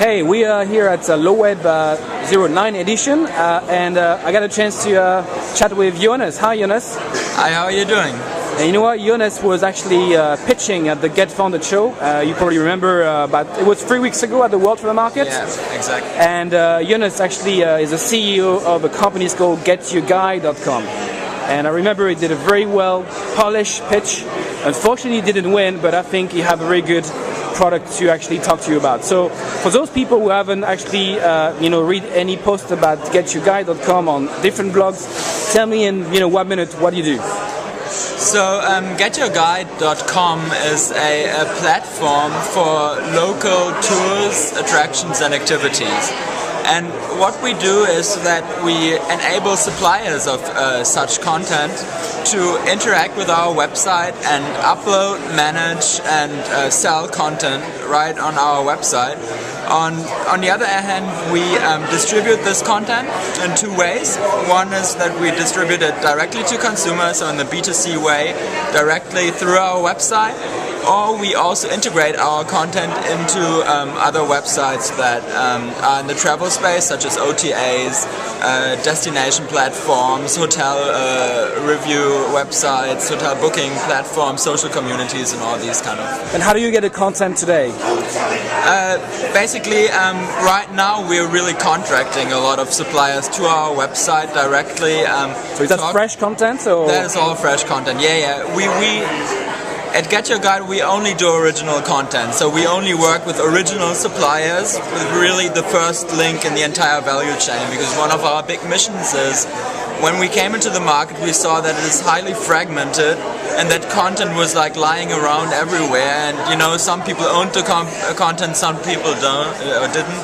Hey, we are here at LowWeb 09 edition, and I got a chance to chat with Johannes. Hi, Johannes. Hi, how are you doing? And you know what? Johannes was actually pitching at the Get Founded show. You probably remember, but it was 3 weeks ago at the World Travel Market. Yes, exactly. And Johannes actually is the CEO of a company called GetYourGuide.com. And I remember he did a very well polished pitch. Unfortunately, he didn't win, but I think he had a very good product to actually talk to you about. So for those people who haven't actually read any post about GetYourGuide.com on different blogs, tell me in 1 minute what you do. So GetYourGuide.com is a platform for local tours, attractions and activities. And what we do is that we enable suppliers of such content to interact with our website and upload, manage and sell content right on our website. On the other hand, we distribute this content in two ways. One is that we distribute it directly to consumers, so in the B2C way, directly through our website. Or we also integrate our content into other websites that are in the travel space, such as OTAs, destination platforms, hotel review websites, hotel booking platforms, social communities, and all these kind of. And how do you get the content today? Basically, right now we're really contracting a lot of suppliers to our website directly. So is that fresh content? Or? That is all fresh content. Yeah. At Get Your Guide, we only do original content, so we only work with original suppliers, with really the first link in the entire value chain, because one of our big missions is, when we came into the market, we saw that it is highly fragmented, and that content was like lying around everywhere, and some people owned the content, some people don't, or didn't.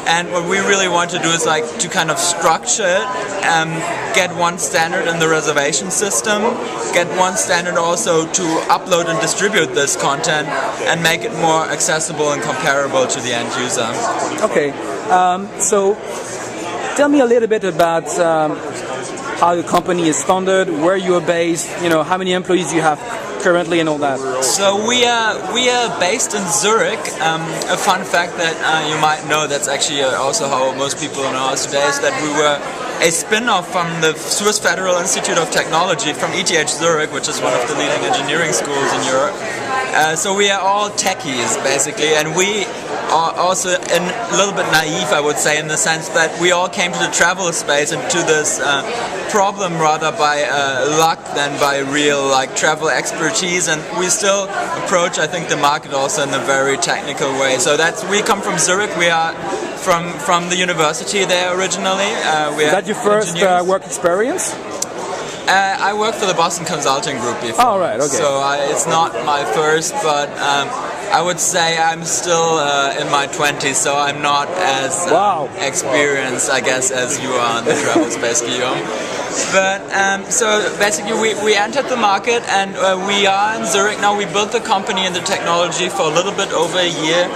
And what we really want to do is to kind of structure it, get one standard in the reservation system, get one standard also to upload and distribute this content, and make it more accessible and comparable to the end user. Okay, so tell me a little bit about how the company is funded, where you are based, how many employees you have currently and all that. So we are based in Zurich. A fun fact that you might know, that's actually also how most people know us today, is that we were a spin-off from the Swiss Federal Institute of Technology, from ETH Zurich, which is one of the leading engineering schools in Europe. So we are all techies basically, and we are also a little bit naive, I would say, in the sense that we all came to the travel space and to this problem rather by luck than by real travel expertise, and we still approach, I think, the market also in a very technical way. So we come from Zurich. We are from the university there originally. Is that your first work experience? I worked for the Boston Consulting Group before. Oh, right, okay. So it's not my first, but I would say I'm still in my 20s, so I'm not as experienced, I guess, as you are in the travel space, Guillaume. But so basically we entered the market, and we are in Zurich now. We built the company and the technology for a little bit over a year.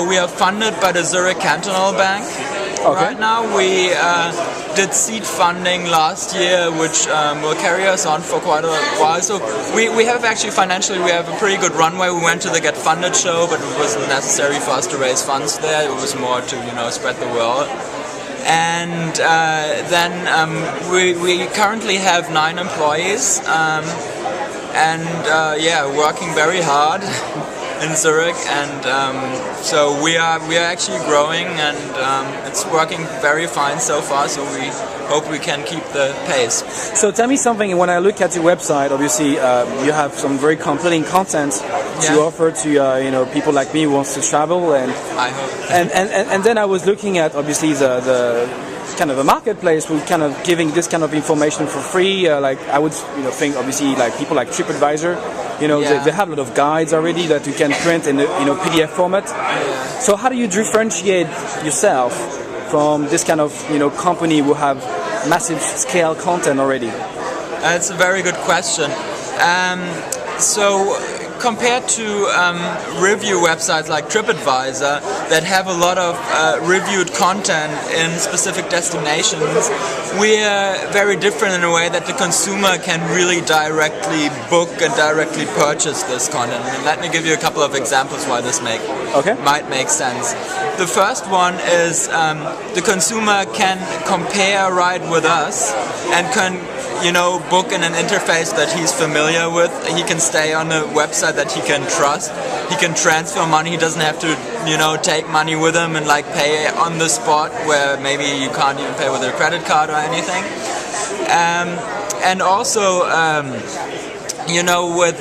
We are funded by the Zurich Cantonal Bank. Okay. Right now we did seed funding last year, which will carry us on for quite a while. So we have actually financially, we have a pretty good runway. We went to the Get Funded show, but it wasn't necessary for us to raise funds there. It was more to spread the word. And then we currently have 9 employees, working very hard in Zurich, and so we are actually growing, and it's working very fine so far, so we hope we can keep the pace. So tell me something. When I look at your website, obviously you have some very compelling content to offer to people like me who wants to travel, and I hope. and then I was looking at obviously the kind of a marketplace who kind of giving this kind of information for free. I would think obviously people like TripAdvisor. They have a lot of guides already that you can print in PDF format. Yeah. So how do you differentiate yourself from this kind of company who have massive scale content already? That's a very good question. So compared to review websites like TripAdvisor that have a lot of reviewed content in specific destinations, we're very different in a way that the consumer can really directly book and directly purchase this content. And let me give you a couple of examples why this might make sense. The first one is the consumer can compare a ride with us and can book in an interface that he's familiar with. He can stay on a website that he can trust. He can transfer money. He doesn't have to, take money with him and pay on the spot where maybe you can't even pay with a credit card or anything. And also, with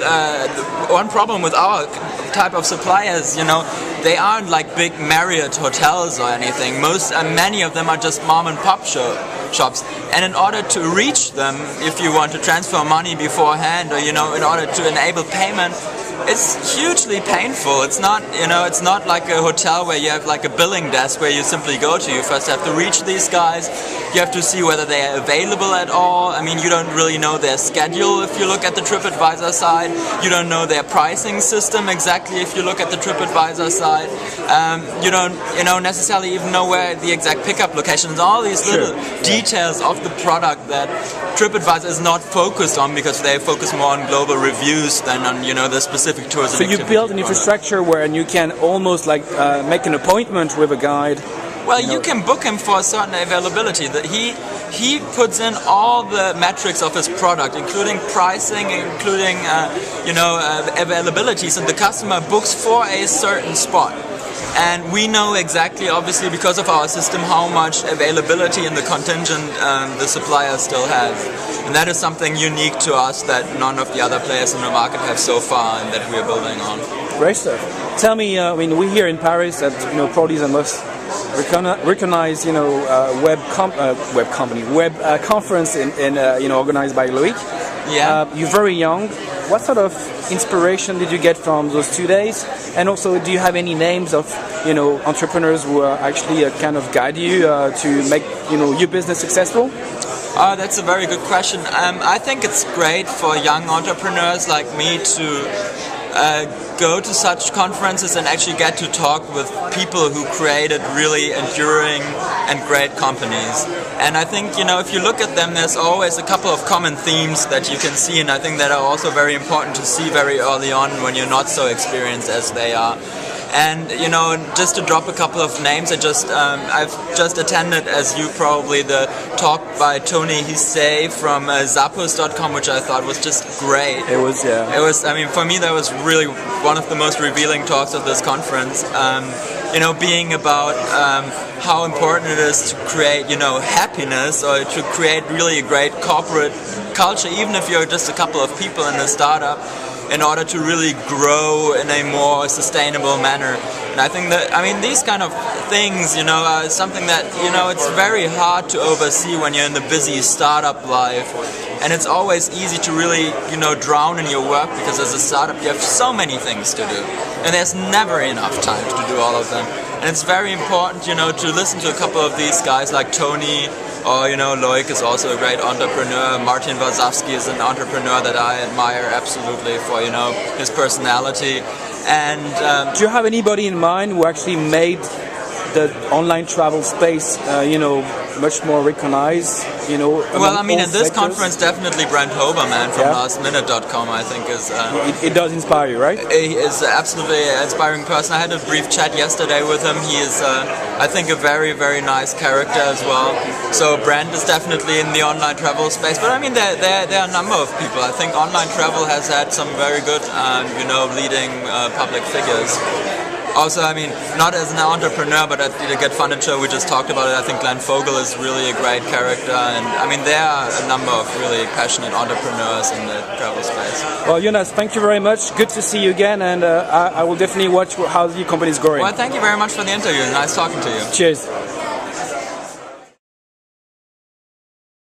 one problem with our type of suppliers, they aren't like big Marriott hotels or anything. Many of them are just mom and pop shops. And in order to reach them, if you want to transfer money beforehand, or in order to enable payment, it's hugely painful. It's not, it's not like a hotel where you have like a billing desk where you simply go to. You first have to reach these guys. You have to see whether they are available at all. I mean, you don't really know their schedule if you look at the TripAdvisor side. You don't know their pricing system exactly if you look at the TripAdvisor side. You don't, necessarily even know where the exact pickup locations. All these little details of the product that TripAdvisor is not focused on because they focus more on global reviews than on, the specific tours. So you build an infrastructure where you can almost make an appointment with a guide. Well, you can book him for a certain availability. That he puts in all the metrics of his product, including pricing, including availabilities, and the customer books for a certain spot. And we know exactly, obviously, because of our system, how much availability in the contingent the supplier still has. And that is something unique to us that none of the other players in the market have so far and that we're building on. Great stuff. Tell me, we're here in Paris at, probably the most recognized, web conference in organized by Loic. Yeah. You're very young. What sort of inspiration did you get from those 2 days? And also, do you have any names of, entrepreneurs who actually kind of guide you to make, your business successful? That's a very good question. I think it's great for young entrepreneurs like me to go to such conferences and actually get to talk with people who created really enduring and great companies. And I think, if you look at them, there's always a couple of common themes that you can see, and I think that are also very important to see very early on when you're not so experienced as they are. And just to drop a couple of names, I've just attended, as you probably, the talk by Tony Hsieh from Zappos.com, which I thought was just great. It was, yeah. It was. I mean, for me, that was really one of the most revealing talks of this conference. Being about how important it is to create, happiness, or to create really a great corporate culture, even if you're just a couple of people in a startup, in order to really grow in a more sustainable manner. And I think that, these kind of things, are something that, it's very hard to oversee when you're in the busy startup life. And it's always easy to really, drown in your work, because as a startup you have so many things to do. And there's never enough time to do all of them. And it's very important, to listen to a couple of these guys like Tony, or, Loic is also a great entrepreneur. Martin Wazowski is an entrepreneur that I admire absolutely for, his personality. And do you have anybody in mind who actually made the online travel space, much more recognized, Well, in this sectors? Conference, definitely Brent Hoberman from lastminute.com, I think is... it does inspire you, right? He is absolutely an inspiring person. I had a brief chat yesterday with him. He is, I think, a very, very nice character as well. So Brent is definitely in the online travel space. But there are a number of people. I think online travel has had some very good, leading public figures. Also, not as an entrepreneur, but at the Get Funded show we just talked about it. I think Glenn Fogel is really a great character, and there are a number of really passionate entrepreneurs in the travel space. Well, Jonas, thank you very much. Good to see you again, and I will definitely watch how the company is growing. Well, thank you very much for the interview. Nice talking to you. Cheers.